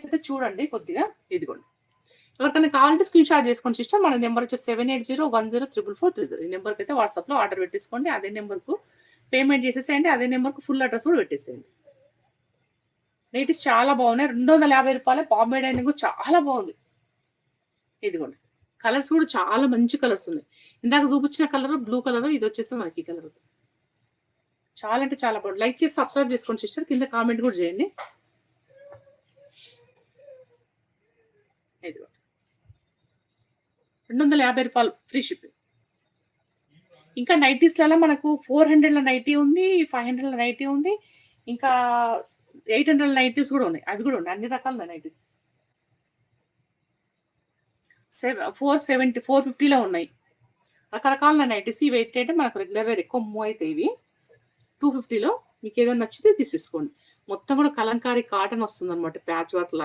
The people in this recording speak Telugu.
వెరైటీస్ అయితే చూడండి కొద్దిగా. ఇదిగోండి. ఎవరికైనా కావాలంటే స్క్రీన్ షాట్ చేసుకోండి సిస్టర్. మన నెంబర్ వచ్చేసి 7801044430. ఈ నెంబర్కి అయితే వాట్సాప్లో ఆర్డర్ పెట్టేసుకోండి. అదే నెంబర్కు పేమెంట్ చేసేసేయండి. అదే నెంబర్కు ఫుల్ అడ్రస్ కూడా పెట్టేసేయండి. నైటీస్ చాలా బాగున్నాయి. 250 రూపాయలే. బాంబే డైనింగ్ చాలా బాగుంది. ఇదిగోండి. కలర్స్ కూడా చాలా మంచి కలర్స్ ఉన్నాయి. ఇందాక చూపించిన కలర్ బ్లూ కలర్, ఇది వచ్చేసి మనకి ఈ కలర్. చాలా అంటే చాలా బాగుంది. లైక్ చేసి సబ్స్క్రైబ్ చేసుకోండి సిస్టర్. కింద కామెంట్ కూడా చేయండి. ఇదిగోండి. 250 రూపాయలు ఫ్రీ షిప్పింగ్. ఇంకా నైటీస్లలో మనకు 400 నైటీ ఉంది, 500 నైటీ ఉంది, ఇంకా 800 నైటీస్ కూడా ఉన్నాయి. అవి కూడా ఉన్నాయి. అన్ని రకాల నైటీస్ 470 450లో ఉన్నాయి. రకరకాల నైటీస్. ఇవి ఏంటంటే మనకు రెగ్యులర్ వేర్ ఎక్కువ మూవ్ అవుతాయి. ఇవి 250లో మీకు ఏదైనా నచ్చితే తీసేసుకోండి. మొత్తం కూడా కలంకారీ కాటన్ వస్తుంది అనమాట. ప్యాచ్ వర్క్ లా